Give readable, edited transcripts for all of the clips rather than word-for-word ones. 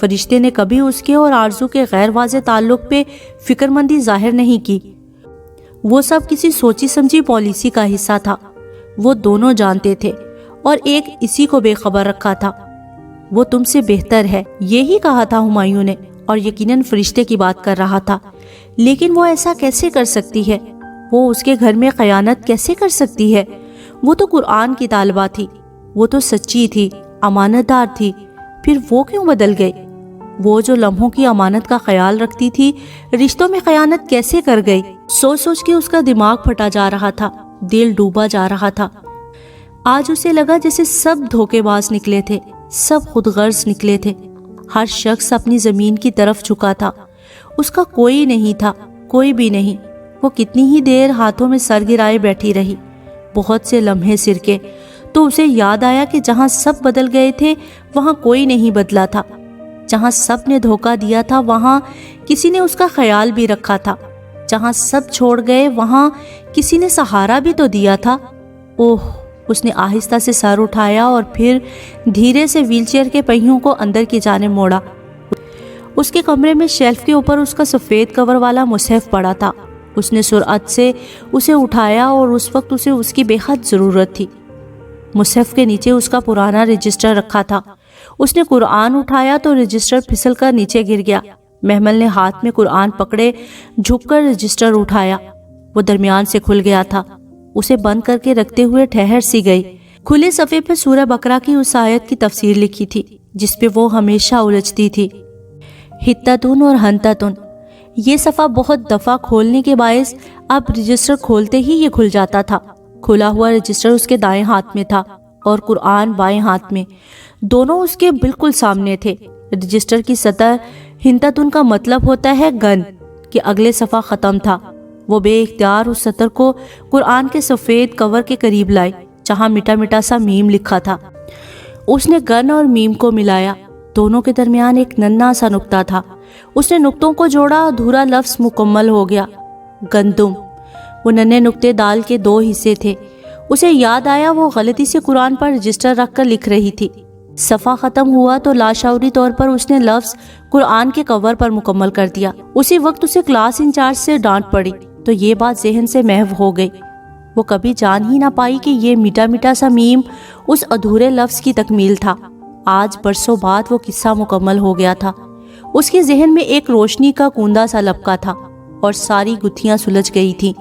فرشتے نے کبھی اس کے اور آرزو کے غیر واضح تعلق پہ فکر مندی ظاہر نہیں کی۔ وہ سب کسی سوچی سمجھی پالیسی کا حصہ تھا۔ وہ دونوں جانتے تھے اور ایک اسی کو بے خبر رکھا تھا۔ وہ تم سے بہتر ہے، یہی کہا تھا ہمایوں نے، اور یقیناً فرشتے کی بات کر رہا تھا۔ لیکن وہ ایسا کیسے کر سکتی ہے؟ وہ اس کے گھر میں خیانت کیسے کر سکتی ہے؟ وہ تو قرآن کی طالبہ تھی، وہ تو سچی تھی، امانت دار تھی، پھر وہ کیوں بدل گئی؟ وہ جو لمحوں کی امانت کا خیال رکھتی تھی، رشتوں میں خیانت کیسے کر گئی؟ سوچ سوچ کے اس کا دماغ پھٹا جا رہا تھا، دل ڈوبا جا رہا تھا۔ آج اسے لگا جیسے سب دھوکے باز نکلے تھے، سب خود غرض نکلے تھے۔ ہر شخص اپنی زمین کی طرف جھکا تھا، اس کا کوئی نہیں تھا، کوئی بھی نہیں۔ وہ کتنی ہی دیر ہاتھوں میں سر گرائے بیٹھی رہی، بہت سے لمحے سر کے، تو اسے یاد آیا کہ جہاں سب بدل گئے تھے وہاں کوئی نہیں بدلا تھا۔ جہاں سب نے دھوکہ دیا تھا وہاں کسی نے اس کا خیال بھی رکھا تھا۔ جہاں سب چھوڑ گئے وہاں کسی نے سہارا بھی تو دیا تھا۔ اوہ، اس نے آہستہ سے سر اٹھایا اور پھر دھیرے سے ویل چیئر کے پہیوں کو اندر کی جانب موڑا۔ اس کے کمرے میں شیلف کے اوپر اس کا سفید کور والا مصحف پڑا تھا۔ اس نے سرعت سے اسے اٹھایا اور اس وقت اسے اس کی بے حد ضرورت تھی۔ مصحف کے نیچے اس کا پرانا رجسٹر رکھا تھا۔ اس نے قرآن اٹھایا تو رجسٹر پھسل کر نیچے گر گیا۔ محمل نے ہاتھ میں قرآن پکڑے جھک کر رجسٹر اٹھایا۔ وہ درمیان سے کھل گیا تھا۔ اسے بند کر کے رکھتے ہوئے ٹھہر سی گئی۔ کھلے صفحے پہ سورہ بقرہ کی اس آیت کی تفسیر لکھی تھی جس پہ وہ ہمیشہ الجھتی تھی، حتتن اور ہنتتن۔ یہ صفحہ بہت دفعہ کھولنے کے باعث اب رجسٹر کھولتے ہی یہ کھل جاتا تھا۔ کھلا ہوا رجسٹر اس کے دائیں ہاتھ میں تھا اور قرآن بائیں ہاتھ میں، دونوں اس کے بالکل سامنے تھے۔ رجسٹر کی سطح ہنتتن کا مطلب ہوتا ہے گن، کہ اگلے صفحہ ختم تھا۔ وہ بے اختیار اس سطر کو قرآن کے سفید کور کے قریب لائی جہاں مٹا مٹا سا میم لکھا تھا۔ اس نے گن اور میم کو ملایا، دونوں کے درمیان ایک ننھا سا نقطہ تھا۔ اس نے نقطوں کو جوڑا، ادھورا لفظ مکمل ہو گیا، گندم۔ وہ ننھے نقطے دال کے دو حصے تھے۔ اسے یاد آیا وہ غلطی سے قرآن پر رجسٹر رکھ کر لکھ رہی تھی۔ صفحہ ختم ہوا تو لاشعوری طور پر اس نے لفظ قرآن کے کور پر مکمل کر دیا۔ اسی وقت اسے کلاس انچارج سے ڈانٹ پڑی تو یہ بات ذہن سے محو ہو گئی۔ وہ کبھی جان ہی نہ پائی کہ یہ میٹا میٹا سا میم اس ادھورے لفظ کی تکمیل تھا۔ آج برسوں بعد وہ قصہ مکمل ہو گیا تھا۔ اس کے ذہن میں ایک روشنی کا کوندا سا لپکا تھا اور ساری گتھیاں سلجھ گئی تھیں۔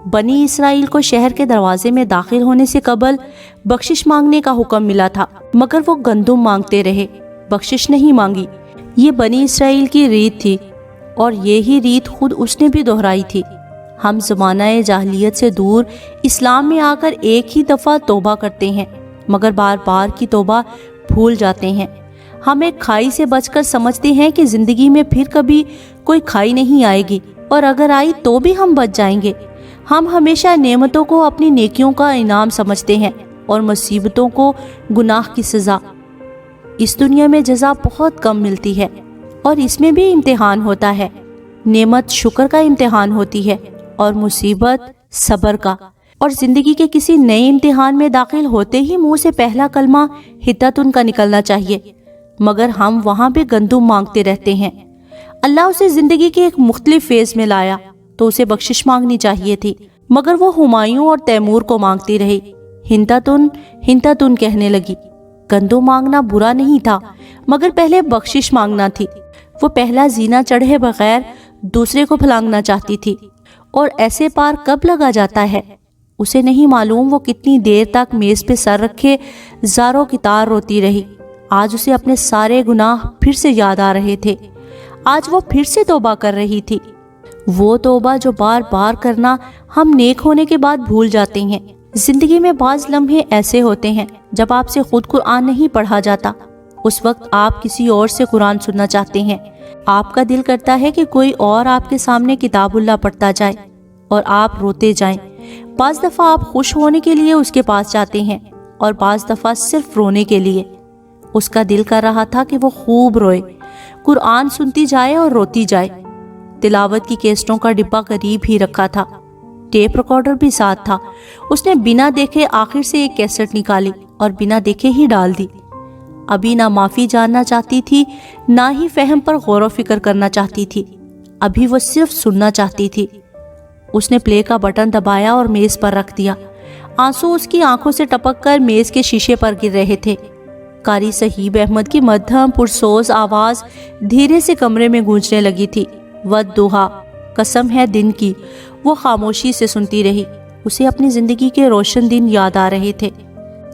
بنی اسرائیل کو شہر کے دروازے میں داخل ہونے سے قبل بخشش مانگنے کا حکم ملا تھا، مگر وہ گندم مانگتے رہے، بخشش نہیں مانگی۔ یہ بنی اسرائیل کی ریت تھی اور یہی ریت خود اس نے بھی دہرائی تھی۔ ہم زمانہ جاہلیت سے دور اسلام میں آ کر ایک ہی دفعہ توبہ کرتے ہیں مگر بار بار کی توبہ بھول جاتے ہیں۔ ہم ایک کھائی سے بچ کر سمجھتے ہیں کہ زندگی میں پھر کبھی کوئی کھائی نہیں آئے گی، اور اگر آئی تو بھی ہم بچ جائیں گے۔ ہم ہمیشہ نعمتوں کو اپنی نیکیوں کا انعام سمجھتے ہیں اور مصیبتوں کو گناہ کی سزا۔ اس دنیا میں جزا بہت کم ملتی ہے اور اس میں بھی امتحان ہوتا ہے۔ نعمت شکر کا امتحان ہوتی ہے اور مصیبت صبر کا۔ اور زندگی کے کسی نئے امتحان میں داخل ہوتے ہی منہ سے پہلا کلمہ حتتن کا نکلنا چاہیے، مگر ہم وہاں بھی گندم مانگتے رہتے ہیں۔ اللہ اسے زندگی کے ایک مختلف فیز میں لایا تو اسے بخشش مانگنی چاہیے تھی، مگر وہ ہمایوں اور تیمور کو مانگتی رہی۔ ہنتتن ہنتتن کہنے لگی۔ گندم مانگنا برا نہیں تھا، مگر پہلے بخشش مانگنا تھی۔ وہ پہلا زینہ چڑھے بغیر دوسرے کو پھلانگنا چاہتی تھی، اور ایسے پار کب لگا جاتا ہے اسے نہیں معلوم۔ وہ کتنی دیر تک میز پہ سر رکھے زاروں کی تار روتی رہی۔ آج اسے اپنے سارے گناہ پھر سے یاد آ رہے تھے۔ آج وہ پھر سے توبہ کر رہی تھی، وہ توبہ جو بار بار کرنا ہم نیک ہونے کے بعد بھول جاتے ہیں۔ زندگی میں بعض لمحے ایسے ہوتے ہیں جب آپ سے خود قرآن نہیں پڑھا جاتا، اس وقت آپ کسی اور سے قرآن سننا چاہتے ہیں۔ آپ کا دل کرتا ہے کہ کوئی اور آپ کے سامنے کتاب اللہ پڑھتا جائے اور آپ روتے جائیں۔ بعض دفعہ آپ خوش ہونے کے لیے اس کے پاس جاتے ہیں اور بعض دفعہ صرف رونے کے لیے۔ اس کا دل کر رہا تھا کہ وہ خوب روئے، قرآن سنتی جائے اور روتی جائے۔ تلاوت کی کیسٹوں کا ڈبہ قریب ہی رکھا تھا، ٹیپ ریکارڈر بھی ساتھ تھا۔ اس نے بنا دیکھے آخر سے ایک کیسٹ نکالی اور بنا دیکھے ہی ڈال دی۔ ابھی نہ معافی جاننا چاہتی تھی، نہ ہی فہم پر غور و فکر کرنا چاہتی تھی، ابھی وہ صرف سننا چاہتی تھی۔ اس نے پلے کا بٹن دبایا اور میز پر رکھ دیا۔ آنسو اس کی آنکھوں سے ٹپک کر میز کے شیشے پر گر رہے تھے۔ قاری صہیب احمد کی مدھم پرسوز آواز دھیرے سے کمرے میں گونجنے لگی تھی۔ والدہا، قسم ہے دن کی، وہ خاموشی سے سنتی رہی۔ اسے اپنی زندگی کے روشن دن یاد آ رہے تھے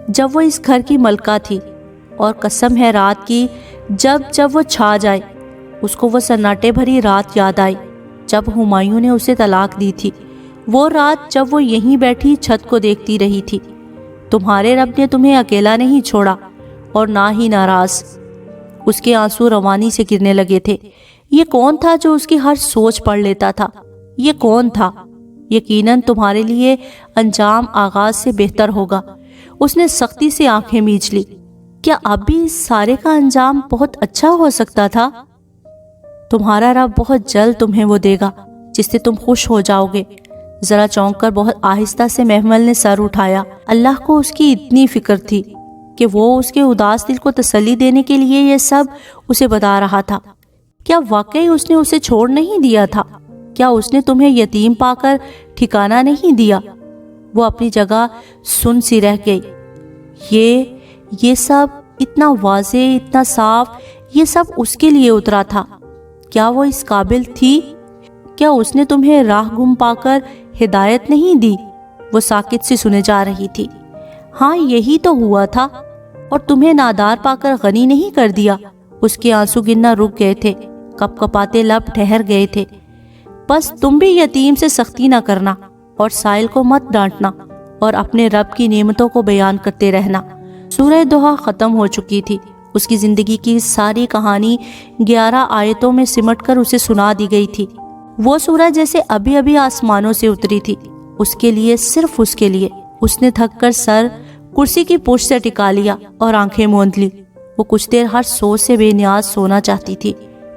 جب وہ اس گھر کی ملکہ تھی، اور قسم ہے رات کی، جب وہ چھا جائے۔ اس کو وہ سناٹے بھری رات یاد آئی جب ہمایوں نے اسے طلاق دی تھی، وہ رات جب وہ یہیں بیٹھی چھت کو دیکھتی رہی تھی۔ تمہارے رب نے تمہیں اکیلا نہیں چھوڑا اور نہ ہی ناراض۔ اس کے آنسو روانی سے گرنے لگے تھے۔ یہ کون تھا جو اس کی ہر سوچ پڑھ لیتا تھا؟ یہ کون تھا؟ یقیناً تمہارے لیے انجام آغاز سے بہتر ہوگا۔ اس نے سختی سے آنکھیں میچ لی۔ کیا اب بھی اس سارے کا انجام بہت اچھا ہو سکتا تھا؟ تمہارا رب بہت جلد تمہیں وہ دے گا جس سے تم خوش ہو جاؤ گے۔ ذرا چونک کر بہت آہستہ سے محمل نے سر اٹھایا۔ اللہ کو اس کی اتنی فکر تھی کہ وہ اس کے اداس دل کو تسلی دینے کے لیے یہ سب اسے بتا رہا تھا۔ کیا واقعی اس نے اسے چھوڑ نہیں دیا تھا؟ کیا اس نے تمہیں یتیم پا کر ٹھکانہ نہیں دیا؟ وہ اپنی جگہ سن سی رہ گئی۔ یہ سب اتنا واضح، اتنا صاف، یہ سب اس کے لیے اترا تھا۔ کیا وہ اس قابل تھی؟ کیا اس نے تمہیں راہ گم پا کر ہدایت نہیں دی؟ وہ ساکت سی سنے جا رہی تھی۔ ہاں یہی تو ہوا تھا، اور تمہیں نادار پا کر غنی نہیں کر دیا۔ اس کے آنسو گرنا رک گئے تھے، کپ کپاتے لب ٹھہر گئے تھے۔ بس تم بھی یتیم سے سختی نہ کرنا، اور سائل کو مت ڈانٹنا، اور اپنے رب کی نعمتوں کو بیان کرتے رہنا۔ سورہ دوحہ ختم ہو چکی تھی۔ اس کی زندگی کی ساری کہانی 11 آیتوں میں سمٹ کر اسے سنا دی گئی تھی۔ وہ سورہ جیسے ابھی ابھی آسمانوں سے اتری تھی، اس کے لیے، صرف اس کے لیے۔ اس نے تھک کر سر کرسی کی پشت سے ٹکا لیا اور آنکھیں موند لی۔ وہ کچھ دیر ہر سوچ سے بے نیاز سونا چاہتی تھی،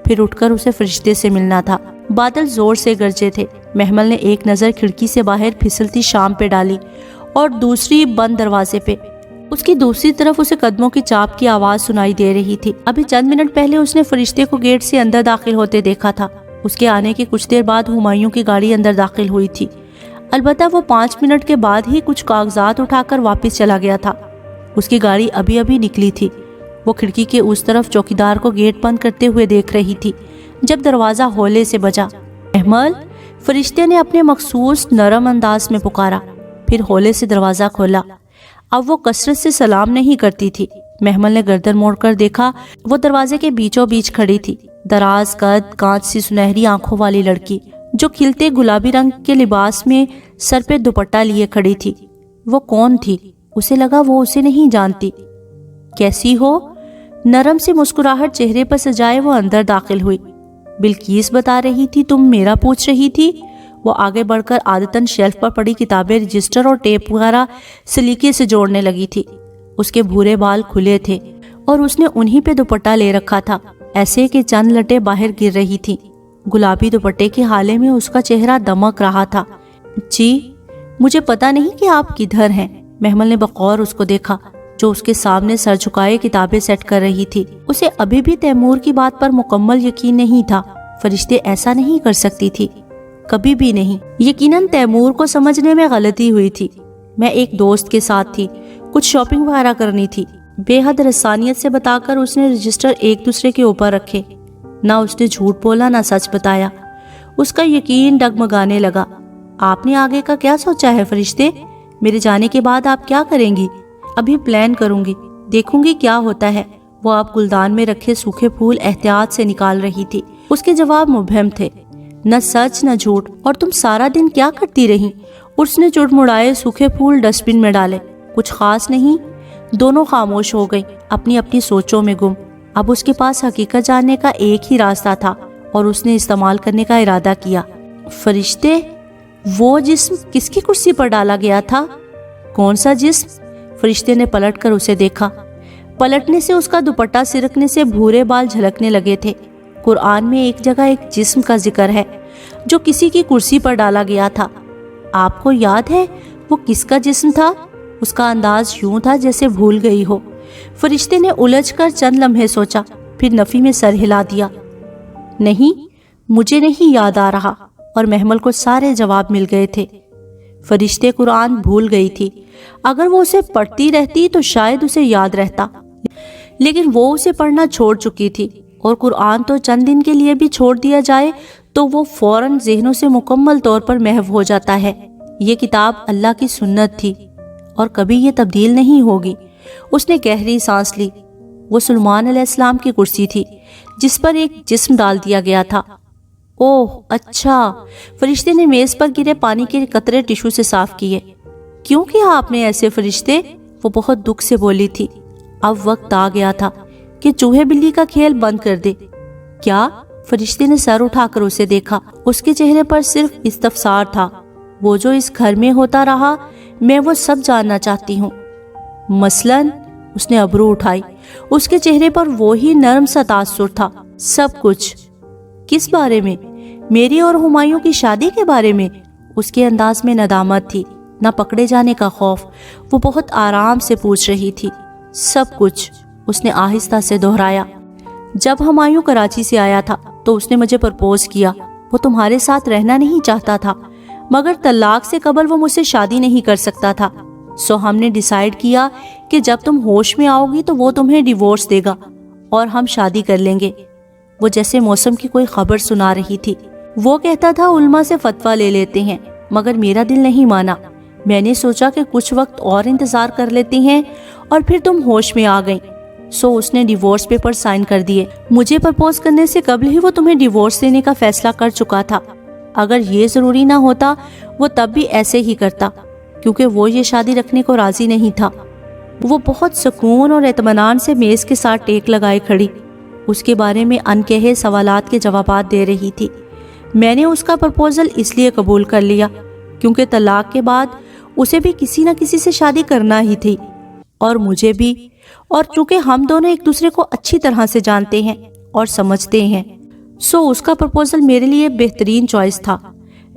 پھر اٹھ کر اسے فرشتے سے ملنا تھا۔ بادل زور سے گرجے تھے۔ محمل نے ایک نظر کھڑکی سے باہر پھسلتی شام پہ ڈالی اور دوسری بند دروازے پہ۔ اس کی دوسری طرف اسے قدموں کی چاپ کی آواز سنائی دے رہی تھی۔ ابھی چند منٹ پہلے اس نے فرشتے کو گیٹ سے اندر داخل ہوتے دیکھا تھا۔ اس کے آنے کے کچھ دیر بعد ہمایوں کی گاڑی اندر داخل ہوئی تھی۔ البتہ وہ 5 منٹ کے بعد ہی کچھ کاغذات اٹھا کر واپس چلا گیا تھا۔ اس کی گاڑی ابھی ابھی نکلی تھی۔ وہ کھڑکی کے اس طرف چوکیدار کو گیٹ بند کرتے ہوئے دیکھ رہی تھی جب دروازہ ہولے سے بجا۔ محمل، فرشتے نے اپنے مخصوص نرم انداز میں پکارا، پھر ہولے سے دروازہ کھولا۔ اب وہ کثرت سے سلام نہیں کرتی تھی۔ محمل نے گردن موڑ کر دیکھا، وہ دروازے کے بیچوں بیچ کھڑی تھی، دراز قد، کانچ سی سنہری آنکھوں والی لڑکی جو کھلتے گلابی رنگ کے لباس میں سر پہ دوپٹہ لیے کھڑی تھی۔ وہ کون تھی؟ اسے لگا وہ اسے نہیں جانتی۔ کیسی ہو؟ نرم سی مسکراہٹ چہرے پر سجائے وہ اندر داخل ہوئی۔ بلقیس بتا رہی تھی تم میرا پوچھ رہی تھی؟ وہ آگے بڑھ کر عادتاً شیلف پر پڑی کتابیں، رجسٹر اور ٹیپ وغیرہ سلیقے سے جوڑنے لگی تھی۔ اس کے بھورے بال کھلے تھے اور اس نے انہی پہ دوپٹہ لے رکھا تھا، ایسے کہ چند لٹیں باہر گر رہی تھی۔ گلابی دوپٹے کے حالے میں اس کا چہرہ دمک رہا تھا۔ جی، مجھے پتا نہیں کہ آپ کدھر ہیں۔ محمل نے بغور اس کو دیکھا جو اس کے سامنے سر جھکائے کتابیں سیٹ کر رہی تھی۔ اسے ابھی بھی تیمور کی بات پر مکمل یقین نہیں تھا۔ فرشتے ایسا نہیں کر سکتی تھی، کبھی بھی نہیں۔ یقیناً تیمور کو سمجھنے میں غلطی ہوئی تھی۔ میں ایک دوست کے ساتھ تھی، کچھ شاپنگ وغیرہ کرنی تھی۔ بے حد رسانیت سے بتا کر اس نے رجسٹر ایک دوسرے کے اوپر رکھے۔ نہ اس نے جھوٹ بولا نہ سچ بتایا۔ اس کا یقین ڈگمگانے لگا۔ آپ نے آگے کا کیا سوچا ہے فرشتے؟ میرے جانے کے بعد آپ کیا کریں گی؟ ابھی پلان کروں گی، دیکھوں گی کیا ہوتا ہے۔ وہ آپ گلدان میں رکھے سوکھے پھول احتیاط سے نکال رہی تھی۔ اس کے جواب مبہم تھے، نہ سچ نہ جھوٹ۔ اور تم سارا دن کیا کرتی رہی؟ اس نے چڑمڑائے سوکھے پھول ڈسٹ بن میں ڈالے۔ کچھ خاص نہیں۔ دونوں خاموش ہو گئی، اپنی اپنی سوچوں میں گم۔ اب اس کے پاس حقیقت جاننے کا ایک ہی راستہ تھا اور اس نے استعمال کرنے کا ارادہ کیا۔ فرشتے، وہ جسم کس کی کرسی پر ڈالا گیا تھا؟ کون سا جسم؟ فرشتے نے پلٹ کر اسے دیکھا۔ پلٹنے سے اس کا دوپٹہ سرکنے سے بھورے بال جھلکنے لگے تھے۔ قرآن میں ایک جگہ ایک جسم کا ذکر ہے جو کسی کی کرسی پر ڈالا گیا تھا۔ آپ کو یاد ہے وہ کس کا جسم تھا؟ اس کا انداز یوں تھا جیسے بھول گئی ہو۔ فرشتے نے الجھ کر چند لمحے سوچا، پھر نفی میں سر ہلا دیا۔ نہیں، مجھے نہیں یاد آ رہا، اور محمل کو سارے جواب مل گئے تھے۔ فرشتے قرآن بھول گئی تھی، اگر وہ اسے پڑھتی رہتی تو شاید اسے یاد رہتا، لیکن وہ اسے پڑھنا چھوڑ چکی تھی، اور قرآن تو چند دن کے لیے بھی چھوڑ دیا جائے تو وہ فوراً ذہنوں سے مکمل طور پر محو ہو جاتا ہے۔ یہ کتاب اللہ کی سنت تھی اور کبھی یہ تبدیل نہیں ہوگی۔ اس نے گہری سانس لی۔ وہ سلیمان علیہ السلام کی کرسی تھی جس پر ایک جسم ڈال دیا گیا تھا۔ اوہ اچھا، فرشتے نے میز پر گرے پانی کے قطرے ٹشو سے صاف کیے۔ کیوں کیا آپ نے ایسے فرشتے؟ وہ بہت دکھ سے بولی تھی۔ اب وقت آ گیا تھا کہ چوہے بلی کا کھیل بند کر دے۔ کیا؟ فرشتے نے سر اٹھا کر اسے دیکھا۔ اس کے چہرے پر صرف استفسار تھا۔ وہ جو اس گھر میں ہوتا رہا، میں وہ سب جاننا چاہتی ہوں۔ مثلاً؟ اس نے ابرو اٹھائی۔ اس کے چہرے پر وہی نرم سا تاثر تھا۔ سب کچھ۔ کس بارے میں؟ میری اور ہمایوں کی شادی کے بارے میں؟ اس کے انداز میں ندامت تھی، نہ پکڑے جانے کا خوف۔ وہ بہت آرام سے پوچھ رہی تھی۔ سب کچھ، اس نے آہستہ سے دہرایا۔ جب ہمایوں کراچی سے آیا تھا تو اس نے مجھے پرپوز کیا۔ وہ تمہارے ساتھ رہنا نہیں چاہتا تھا، مگر طلاق سے قبل وہ مجھ سے شادی نہیں کر سکتا تھا۔ سو ہم نے ڈیسائیڈ کیا کہ جب تم ہوش میں آؤ گی تو وہ تمہیں ڈیورس دے گا اور ہم شادی کر لیں گے۔ وہ جیسے موسم کی کوئی خبر سنا رہی تھی۔ وہ کہتا تھا علماء سے فتویٰ لے لیتے ہیں، مگر میرا دل نہیں مانا۔ میں نے سوچا کہ کچھ وقت اور انتظار کر لیتے ہیں، اور پھر تم ہوش میں آ گئیں۔ سو اس نے ڈیورس پیپر سائن کر دیے۔ مجھے پرپوز کرنے سے قبل ہی وہ تمہیں ڈیورس دینے کا فیصلہ کر چکا تھا۔ اگر یہ ضروری نہ ہوتا وہ تب بھی ایسے ہی کرتا، کیونکہ وہ یہ شادی رکھنے کو راضی نہیں تھا۔ وہ بہت سکون اور اطمینان سے میز کے ساتھ ٹیک لگائے کھڑی اس کے بارے میں انکہے سوالات کے جوابات دے رہی تھی۔ میں نے اس کا پرپوزل اس لیے قبول کر لیا کیونکہ طلاق کے بعد اسے بھی کسی نہ کسی سے شادی کرنا ہی تھی، اور مجھے بھی، اور چونکہ ہم دونوں ایک دوسرے کو اچھی طرح سے جانتے ہیں اور سمجھتے ہیں، سو اس کا پرپوزل میرے لیے بہترین چوائس تھا۔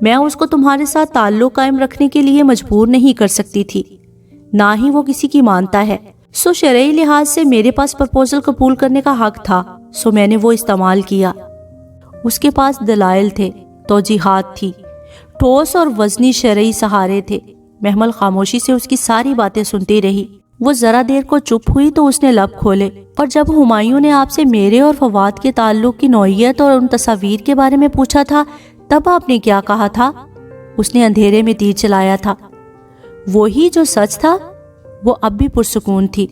میں اس کو تمہارے ساتھ تعلق قائم رکھنے کے لیے مجبور نہیں کر سکتی تھی، نہ ہی وہ کسی کی مانتا ہے۔ سو شرعی لحاظ سے میرے پاس پرپوزل قبول کرنے کا حق تھا، سو میں نے وہ استعمال کیا۔ اس کے پاس دلائل تھے، توجیحات تھی، ٹھوس اور وزنی شرعی سہارے تھے۔ محمل خاموشی سے اس کی ساری باتیں سنتی رہی۔ وہ ذرا دیر کو چپ ہوئی تو اس نے لب کھولے، اور جب ہمایوں نے آپ سے میرے اور فواد کے تعلق کی نوعیت اور ان تصاویر کے بارے میں پوچھا تھا تب آپ نے کیا کہا تھا؟ اس نے اندھیرے میں تیر چلایا تھا۔ وہی جو سچ تھا۔ وہ اب بھی پرسکون تھی۔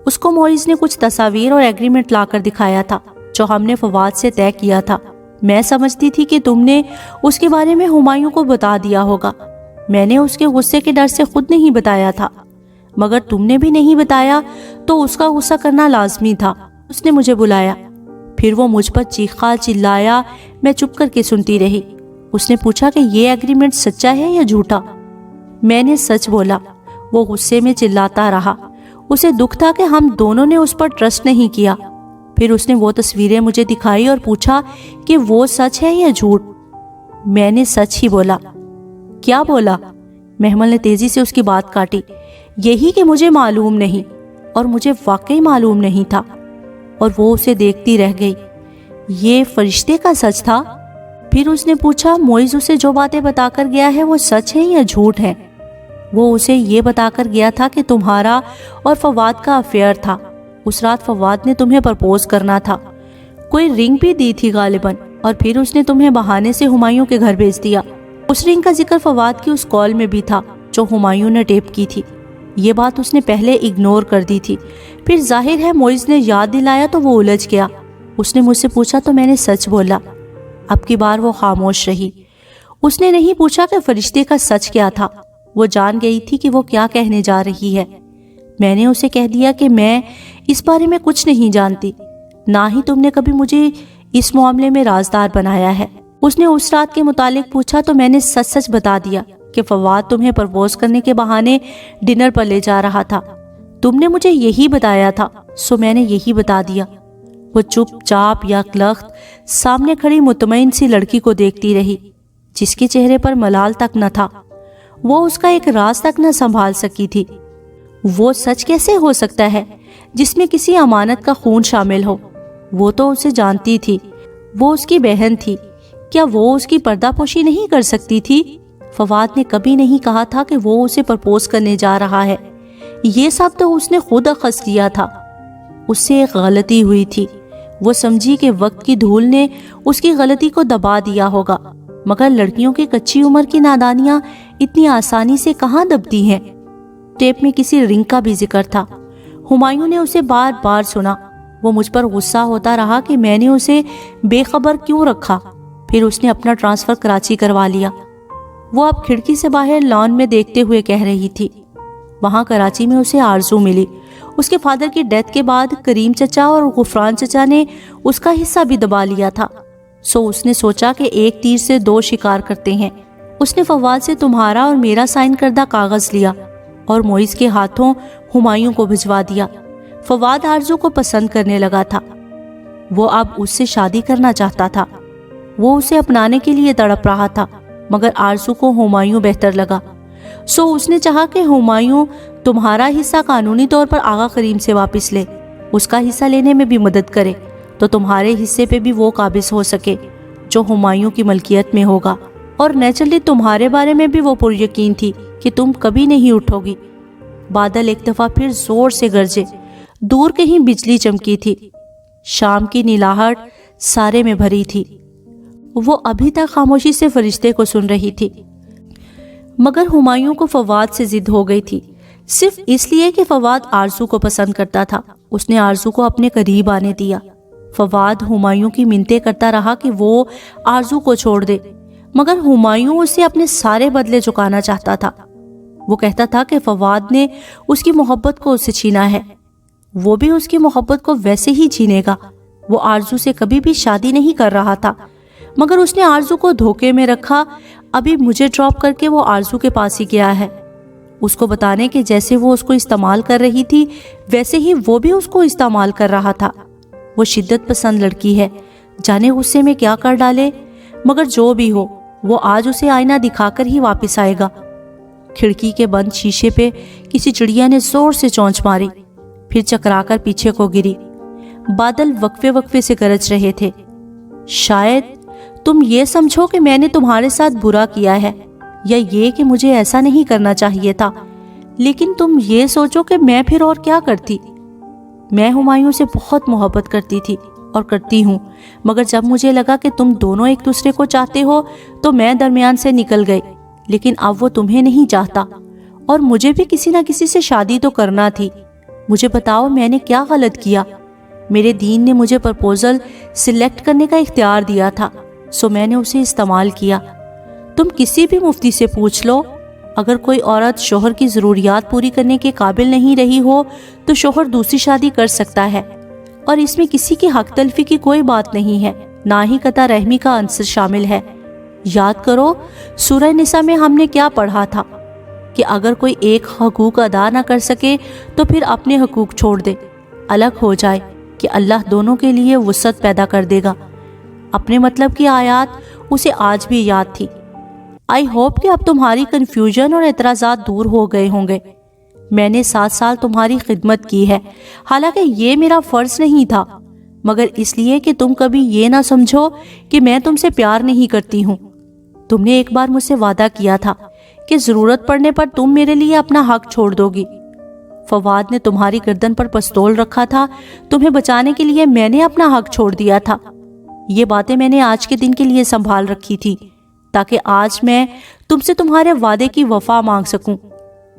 اس کو معیز نے کچھ تصاویر اور ایگریمنٹ لا کر دکھایا تھا جو ہم نے فواد سے طے کیا تھا۔ میں سمجھتی تھی کہ تم نے اس کے بارے میں ہمایوں کو بتا دیا ہوگا۔ میں نے اس کے غصے کے ڈر سے خود نہیں بتایا تھا، مگر تم نے بھی نہیں بتایا تو اس کا غصہ کرنا لازمی تھا۔ اس نے مجھے بلایا، پھر وہ مجھ پر چیخا چلایا۔ میں چپ کر کے سنتی رہی۔ اس نے پوچھا کہ یہ ایگریمنٹ سچا ہے یا جھوٹا؟ میں نے سچ بولا۔ وہ غصے میں چلاتا رہا۔ اسے دکھ تھا کہ ہم دونوں نے اس پر ٹرسٹ نہیں کیا۔ پھر اس نے وہ تصویریں مجھے دکھائی اور پوچھا کہ وہ سچ ہے یا جھوٹ؟ میں نے سچ ہی بولا۔ کیا بولا؟ محمل نے تیزی سے اس کی بات کاٹی۔ یہی کہ مجھے معلوم نہیں، اور مجھے واقعی معلوم نہیں تھا۔ اور وہ اسے دیکھتی رہ گئی۔ یہ فرشتے کا سچ تھا؟ پھر اس نے پوچھا معیز اسے جو باتیں بتا کر گیا ہے وہ سچ ہیں یا جھوٹ ہیں؟ وہ اسے یہ بتا کر گیا تھا کہ تمہارا اور فواد کا افیئر تھا۔ اس رات فواد نے تمہیں پرپوز کرنا تھا، کوئی رنگ بھی دی تھی غالباً، اور پھر اس نے تمہیں بہانے سے ہمایوں کے گھر بھیج دیا۔ اس رنگ کا ذکر فواد کی اس کال میں بھی تھا جو ہمایوں نے ٹیپ کی تھی۔ یہ بات اس نے پہلے اگنور کر دی تھی، پھر ظاہر ہے معیز نے یاد دلایا تو وہ الجھ گیا۔ اس نے مجھ سے پوچھا تو میں نے سچ بولا۔ اب کی بار وہ خاموش رہی۔ اس نے نہیں پوچھا کہ فرشتے کا سچ کیا تھا۔ وہ جان گئی تھی کہ وہ کیا کہنے جا رہی ہے۔ میں نے اسے کہہ دیا کہ میں اس بارے میں کچھ نہیں جانتی، نہ ہی تم نے کبھی مجھے اس معاملے میں رازدار بنایا ہے۔ اس نے اس رات کے متعلق پوچھا تو میں نے سچ سچ بتا دیا کہ فواد تمہیں پرپوز کرنے کے بہانے ڈنر پر لے جا رہا تھا۔ تم نے مجھے یہی بتایا تھا، سو میں نے یہی بتا دیا۔ وہ چپ چاپ یا لخت سامنے کھڑی مطمئن سی لڑکی کو دیکھتی رہی جس کے چہرے پر ملال تک نہ تھا۔ وہ اس کا ایک راز تک نہ سنبھال سکی تھی۔ وہ سچ کیسے ہو سکتا ہے جس میں کسی امانت کا خون شامل ہو۔ وہ تو اسے جانتی تھی، وہ اس کی بہن تھی، کیا وہ اس کی پردہ پوشی نہیں کر سکتی تھی؟ فواد نے کبھی نہیں کہا تھا کہ وہ اسے پرپوز کرنے جا رہا ہے، یہ سب تو اس نے خود اخذ کیا تھا۔ اس سے ایک غلطی ہوئی تھی، وہ سمجھی کہ وقت کی دھول نے اس کی غلطی کو دبا دیا ہوگا، مگر لڑکیوں کی کچی عمر کی نادانیاں اتنی آسانی سے کہاں دبتی ہیں۔ ٹیپ میں کسی رنگ کا بھی ذکر تھا، ہمایوں نے اسے بار بار سنا۔ وہ مجھ پر غصہ ہوتا رہا کہ میں نے اسے بے خبر کیوں رکھا۔ پھر اس نے اپنا ٹرانسفر کراچی کروا لیا۔ وہ اب کھڑکی سے باہر لان میں دیکھتے ہوئے کہہ رہی تھی، وہاں کراچی میں اسے آرزو ملی۔ اس کے فادر کی ڈیتھ کے بعد کریم چچا اور غفران چچا نے اس کا حصہ بھی دبا لیا تھا، سو اس نے سوچا کہ ایک تیر سے دو شکار کرتے ہیں۔ اس نے فواد سے تمہارا اور میرا سائن کردہ کاغذ لیا اور معیز کے ہاتھوں ہمایوں کو بھجوا دیا۔ فواد آرزو کو پسند کرنے لگا تھا، وہ اب اس سے شادی کرنا چاہتا تھا۔ وہ اسے اپنانے کے لیے تڑپ رہا تھا، مگر آرزو کو ہمایوں بہتر لگا، سو اس نے چاہا کہ ہمایوں تمہارا حصہ قانونی طور پر آغا کریم سے واپس لے، اس کا حصہ لینے میں بھی مدد کرے، تو تمہارے حصے پہ بھی وہ قابض ہو سکے جو ہمایوں کی ملکیت میں ہوگا۔ اور نیچرلی تمہارے بارے میں بھی وہ پر یقین تھی کہ تم کبھی نہیں اٹھو گی۔ بادل ایک دفعہ پھر زور سے گرجے، دور کہیں بجلی چمکی تھی، شام کی نیلاہٹ سارے میں بھری تھی۔ وہ ابھی تک خاموشی سے فرشتے کو سن رہی تھی، مگر ہمایوں کو فواد سے ضد ہو گئی تھی، صرف اس لیے کہ فواد آرزو کو پسند کرتا تھا۔ اس نے آرزو کو اپنے قریب آنے دیا۔ فواد ہمایوں کی منتیں کرتا رہا کہ وہ آرزو کو چھوڑ دے، مگر ہمایوں اسے اپنے سارے بدلے چکانا چاہتا تھا۔ وہ کہتا تھا کہ فواد نے اس کی محبت کو اس سے چھینا ہے، وہ بھی اس کی محبت کو ویسے ہی چھینے گا۔ وہ آرزو سے کبھی بھی شادی نہیں کر رہا تھا، مگر اس نے آرزو کو دھوکے میں رکھا۔ ابھی مجھے ڈراپ کر کے وہ آرزو کے پاس ہی گیا ہے، اس کو بتانے کہ جیسے وہ اس کو استعمال کر رہی تھی ویسے ہی وہ بھی اس کو استعمال کر رہا تھا۔ وہ شدت پسند لڑکی ہے، جانے غصے میں کیا کر ڈالے، مگر جو بھی ہو وہ آج اسے آئینہ دکھا کر ہی واپس آئے گا۔ کھڑکی کے بند شیشے پہ کسی چڑیا نے زور سے چونچ ماری، پھر چکرا کر پیچھے کو گری۔ بادل وقفے وقفے سے گرج رہے تھے۔ شاید تم یہ سمجھو کہ میں نے تمہارے ساتھ برا کیا ہے، یا یہ کہ مجھے ایسا نہیں کرنا چاہیے تھا، لیکن تم یہ سوچو کہ میں پھر اور کیا کرتی۔ میں ہمایوں سے بہت محبت کرتی تھی اور کرتی ہوں، مگر جب مجھے لگا کہ تم دونوں ایک دوسرے کو چاہتے ہو تو میں درمیان سے نکل گئی، لیکن اب وہ تمہیں نہیں چاہتا، اور مجھے بھی کسی نہ کسی سے شادی تو کرنا تھی۔ مجھے بتاؤ میں نے کیا غلط کیا؟ میرے دین نے مجھے پرپوزل سلیکٹ کرنے کا اختیار دیا تھا، سو میں نے اسے استعمال کیا۔ تم کسی بھی مفتی سے پوچھ لو، اگر کوئی عورت شوہر کی ضروریات پوری کرنے کے قابل نہیں رہی ہو تو شوہر دوسری شادی کر سکتا ہے، اور اس میں کسی کی حق تلفی کی کوئی بات نہیں ہے، نہ ہی قطع رحمی کا عنصر شامل ہے۔ یاد کرو سورہ نساء میں ہم نے کیا پڑھا تھا کہ اگر کوئی ایک حقوق ادا نہ کر سکے تو پھر اپنے حقوق چھوڑ دے، الگ ہو جائے، کہ اللہ دونوں کے لیے وسعت پیدا کر دے گا۔ اپنے مطلب کی آیات اسے آج بھی یاد تھی۔ آئی ہوپ کہ اب تمہاری کنفیوژن اور اعتراضات دور ہو گئے ہوں گے۔ میں نے 7 سال تمہاری خدمت کی ہے، حالانکہ یہ میرا فرض نہیں تھا، مگر اس لیے کہ تم کبھی یہ نہ سمجھو کہ میں تم سے پیار نہیں کرتی ہوں۔ تم نے ایک بار مجھ سے وعدہ کیا تھا کہ ضرورت پڑنے پر تم میرے لیے اپنا حق چھوڑ دو گی۔ فواد نے تمہاری گردن پر پستول رکھا تھا، تمہیں بچانے کے لیے میں نے اپنا حق چھوڑ دیا تھا۔ یہ باتیں میں نے آج کے دن کے لیے سنبھال رکھی تھی، تاکہ آج میں تم سے تمہارے وعدے کی وفا مانگ سکوں۔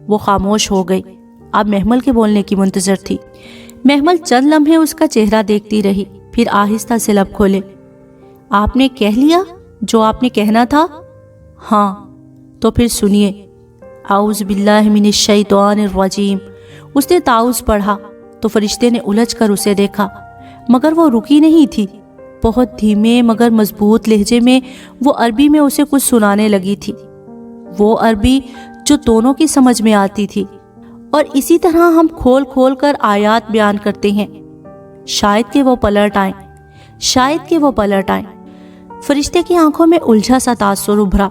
وہ خاموش ہو گئی، اب محمل کے بولنے کی منتظر تھی۔ محمل چند لمحے اس کا چہرہ دیکھتی رہی، پھر آہستہ سے لب کھولے۔ آپ نے کہہ لیا جو آپ نے کہنا تھا؟ ہاں، تو پھر سنیے۔ اعوذ باللہ من الشیطان الرجیم۔ اس نے تعوذ پڑھا تو فرشتے نے الجھ کر اسے دیکھا، مگر وہ رکی نہیں تھی۔ بہت دھیمے مگر مضبوط لہجے میں وہ عربی میں اسے کچھ سنانے لگی تھی، وہ عربی جو دونوں کی سمجھ میں آتی تھی، اور اسی طرح ہم کھول کھول کر آیات بیان کرتے ہیں، شاید کہ وہ پلٹ آئیں، شاید کہ وہ پلٹ آئیں۔ فرشتے کی آنکھوں میں الجھا سا تاثر ابھرا۔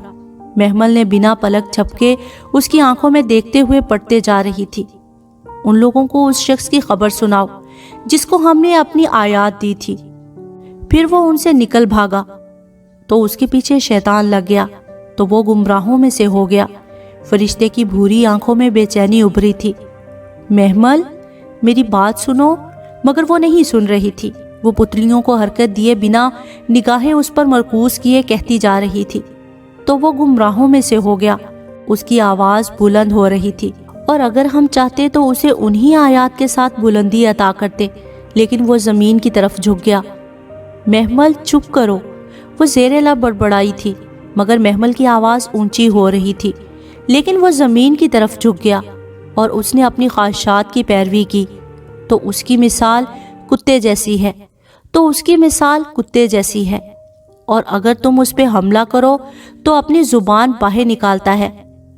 محمل نے بنا پلک جھپکے اس کی آنکھوں میں دیکھتے ہوئے پڑھتے جا رہی تھی۔ ان لوگوں کو اس شخص کی خبر سناؤ جس کو ہم نے اپنی آیات دی تھی۔ پھر وہ ان سے نکل بھاگا تو اس کے پیچھے شیطان لگ گیا تو وہ گمراہوں میں سے ہو گیا۔ فرشتے کی بھوری آنکھوں میں بے چینی ابھری تھی۔ محمل میری بات سنو، مگر وہ نہیں سن رہی تھی۔ وہ پتلیوں کو حرکت دیے بنا نگاہیں اس پر مرکوز کیے کہتی جا رہی تھی، تو وہ گمراہوں میں سے ہو گیا۔ اس کی آواز بلند ہو رہی تھی، اور اگر ہم چاہتے تو اسے انہی آیات کے ساتھ بلندی عطا کرتے، لیکن وہ زمین کی طرف جھک گیا۔ محمل چپ کرو، وہ زیر لب بڑبڑائی تھی، مگر محمل کی آواز اونچی ہو رہی تھی۔ لیکن وہ زمین کی طرف جھک گیا اور اس نے اپنی خواہشات کی پیروی کی، تو اس کی مثال کتے جیسی ہے، تو اس کی مثال کتے جیسی ہے۔ اور اگر تم اس پہ حملہ کرو تو اپنی زبان باہر نکالتا ہے،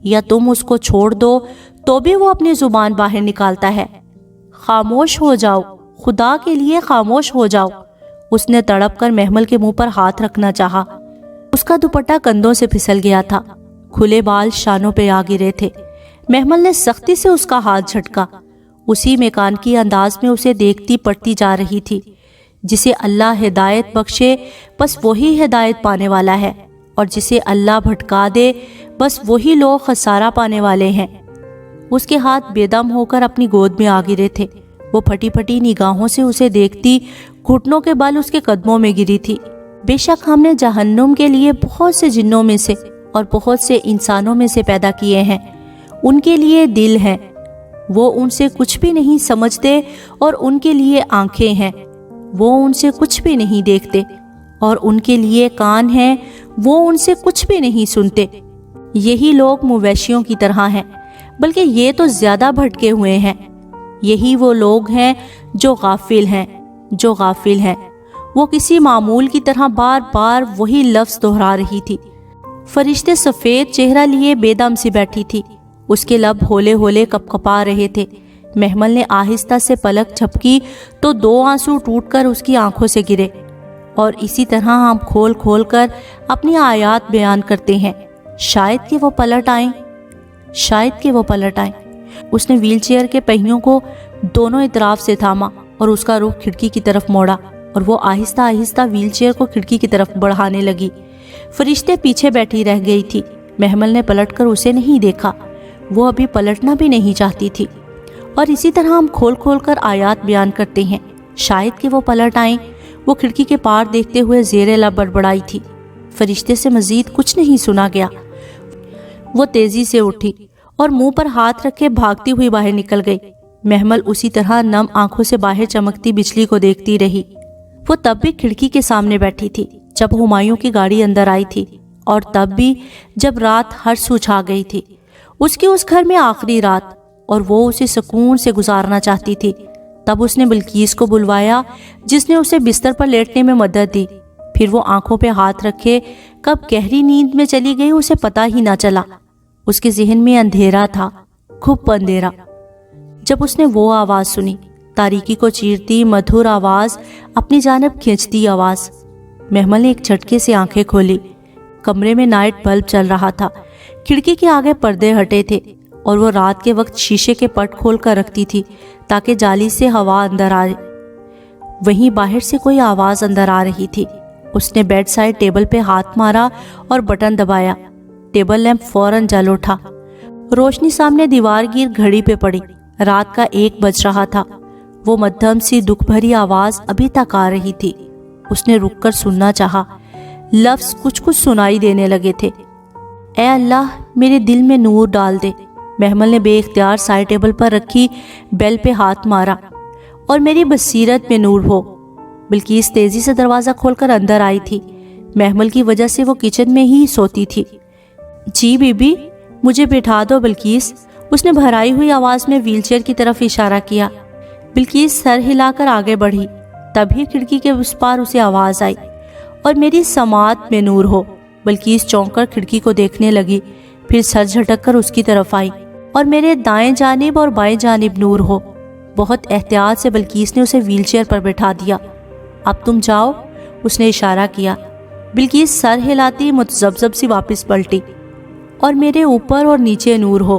یا تم اس کو چھوڑ دو تو بھی وہ اپنی زبان باہر نکالتا ہے۔ خاموش ہو جاؤ، خدا کے لیے خاموش ہو جاؤ۔ اس نے تڑپ کر محمل کے منہ پر ہاتھ رکھنا چاہا۔ اس کا دوپٹہ کندھوں سے پھسل گیا تھا، کھلے بال شانوں پہ آ گرے تھے۔ محمل نے سختی سے اس کا ہاتھ جھٹکا۔ اسی میکانکی انداز میں اسے دیکھتی پڑتی جا رہی تھی۔ جسے اللہ ہدایت بخشے بس وہی ہدایت پانے والا ہے، اور جسے اللہ بھٹکا دے بس وہی لوگ خسارہ پانے والے ہیں۔ اس کے ہاتھ بے دم ہو کر اپنی گود میں آ گرے تھے۔ وہ پھٹی پھٹی نگاہوں سے اسے دیکھتی گھٹنوں کے بل اس کے قدموں میں گری تھی۔ بے شک ہم نے جہنم کے لیے بہت سے جنوں میں سے اور بہت سے انسانوں میں سے پیدا کیے ہیں۔ ان کے لیے دل ہیں، وہ ان سے کچھ بھی نہیں سمجھتے، اور ان کے لیے آنکھیں ہیں، وہ ان سے کچھ بھی نہیں دیکھتے، اور ان کے لیے کان ہیں، وہ ان سے کچھ بھی نہیں سنتے۔ یہی لوگ مویشیوں کی طرح ہیں، بلکہ یہ تو زیادہ بھٹکے ہوئے ہیں۔ یہی وہ لوگ ہیں جو غافل ہیں۔ وہ کسی معمول کی طرح بار بار وہی لفظ دہرا رہی تھی۔ فرشتے سفید چہرہ لیے بے دم سی بیٹھی تھی، اس کے لب ہولے ہولے کپ کپا رہے تھے۔ محمل نے آہستہ سے پلک جھپکی تو 2 آنسو ٹوٹ کر اس کی آنکھوں سے گرے۔ اور اسی طرح ہم کھول کھول کر اپنی آیات بیان کرتے ہیں، شاید کہ وہ پلٹ آئیں۔ اس نے ویل چیئر کے پہیوں کو دونوں اطراف سے تھاما اور اس کا رخ کھڑکی کی طرف موڑا، اور وہ آہستہ آہستہ ویل چیئر کو کھڑکی کی طرف بڑھانے لگی۔ فرشتے پیچھے بیٹھی رہ گئی تھی۔ محمل نے پلٹ کر اسے نہیں دیکھا، وہ ابھی پلٹنا بھی نہیں چاہتی تھی۔ اور اسی طرح ہم کھول کھول کر آیات بیان کرتے ہیں، شاید کہ وہ پلٹ آئیں۔ وہ کھڑکی کے پار دیکھتے ہوئے زیر لب بڑبڑائی تھی۔ فرشتے سے مزید کچھ نہیں سنا گیا۔ وہ تیزی سے اٹھی اور منہ پر ہاتھ رکھے بھاگتی ہوئی باہر نکل گئی۔ محمل اسی طرح نم آنکھوں سے باہر چمکتی بجلی کو دیکھتی رہی۔ وہ تب بھی کھڑکی کے سامنے بیٹھی تھی جب ہمایوں کی گاڑی اندر آئی تھی، اور تب بھی جب رات ہر سو چھا گئی تھی، اس کی اس گھر میں آخری رات، اور وہ اسے سکون سے گزارنا چاہتی تھی۔ تب اس نے بلقیس کو بلوایا، جس نے اسے بستر پر لیٹنے میں مدد دی۔ پھر وہ آنکھوں پہ ہاتھ رکھے کب گہری نیند میں چلی گئی اسے پتہ ہی نہ چلا۔ اس کے ذہن میں اندھیرا تھا، گھپ اندھیرا۔ جب اس نے وہ آواز سنی، تاریکی کو چیرتی مدھر آواز، اپنی جانب کھینچتی آواز، محمل نے ایک جھٹکے سے آنکھیں کھولی۔ کمرے میں نائٹ بلب چل رہا تھا، کھڑکی کے آگے پردے ہٹے تھے، اور وہ رات کے وقت شیشے کے پٹ کھول کر رکھتی تھی تاکہ جالی سے ہوا اندر آئے۔ وہیں باہر سے کوئی آواز اندر آ رہی تھی۔ اس نے بیڈ سائڈ ٹیبل پہ ہاتھ مارا اور بٹن دبایا۔ ٹیبل لیمپ فوراً جل اٹھا۔ روشنی سامنے دیوار گیر گھڑی پہ پڑی۔ رات کا 1 بج رہا تھا۔ وہ مدھم سی دکھ بھری آواز ابھی تک آ رہی تھی۔ اس نے رک کر سننا چاہا۔ لفظ کچھ سنائی دینے لگے تھے۔ اے اللہ میرے دل میں نور ڈال دے۔ محمل نے بے اختیار سائڈ ٹیبل پر رکھی بیل پہ ہاتھ مارا۔ اور میری بصیرت میں نور ہو۔ بلقیس تیزی سے دروازہ کھول کر اندر آئی تھی۔ محمل کی وجہ سے وہ کچن میں ہی سوتی تھی۔ جی بی بی، مجھے بٹھا دو بلقیس، اس نے بھرائی ہوئی آواز میں ویل چیئر کی طرف اشارہ کیا۔ بلقیس سر ہلا کر آگے بڑھی۔ تبھی کھڑکی کے اس پار اسے آواز آئی، اور میری سماعت میں نور ہو۔ بلقیس چونک کر کھڑکی کو دیکھنے لگی، پھر سر جھٹک کر اس کی طرف آئی، اور میرے دائیں جانب اور بائیں جانب نور ہو۔ بہت احتیاط سے بلقیس نے اسے ویل چیئر پر بٹھا دیا۔ اب تم جاؤ، اس نے اشارہ کیا۔ بلقیس سر ہلاتی متذبذب سی واپس پلٹی۔ اور میرے اوپر اور نیچے نور ہو۔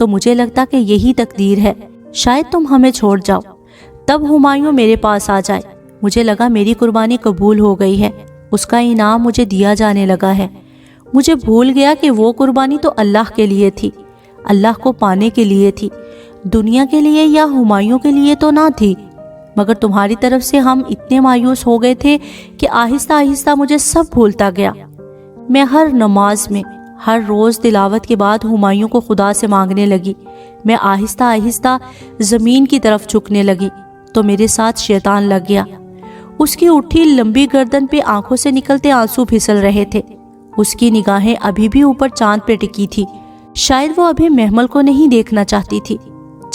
تو مجھے لگتا کہ یہی تقدیر ہے، شاید تم ہمیں چھوڑ جاؤ، تب ہمایوں میرے پاس آ جائے۔ مجھے لگا میری قربانی قبول ہو گئی ہے، اس کا انعام مجھے دیا جانے لگا ہے۔ مجھے بھول گیا کہ وہ قربانی تو اللہ کے لیے تھی، اللہ کو پانے کے لیے تھی، دنیا کے لیے یا ہمایوں کے لیے تو نہ تھی۔ مگر تمہاری طرف سے ہم اتنے مایوس ہو گئے تھے کہ آہستہ آہستہ مجھے سب بھولتا گیا۔ میں ہر نماز میں، ہر روز تلاوت کے بعد ہمایوں کو خدا سے مانگنے لگی۔ میں آہستہ آہستہ زمین کی طرف جھکنے لگی تو میرے ساتھ شیطان لگ گیا۔ اس کی اٹھی لمبی گردن پہ آنکھوں سے نکلتے آنسو پھسل رہے تھے۔ اس کی نگاہیں ابھی بھی اوپر چاند پہ ٹکی تھی، شاید وہ ابھی محمل کو نہیں دیکھنا چاہتی تھی۔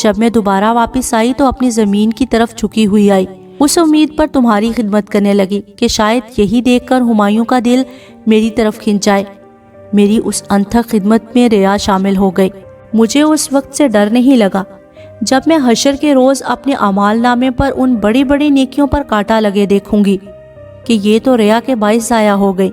جب میں دوبارہ واپس آئی تو اپنی زمین کی طرف جھکی ہوئی آئی، اس امید پر تمہاری خدمت کرنے لگی کہ شاید یہی دیکھ کر ہمایوں کا دل میری طرف کھنچ جائے۔ میری اس انتھک خدمت میں ریا شامل ہو گئی۔ مجھے اس وقت سے ڈر نہیں لگا جب میں حشر کے روز اپنے اعمال نامے پر ان بڑی بڑی نیکیوں پر کانٹا لگے دیکھوں گی کہ یہ تو ریا کے باعث ضائع ہو گئی۔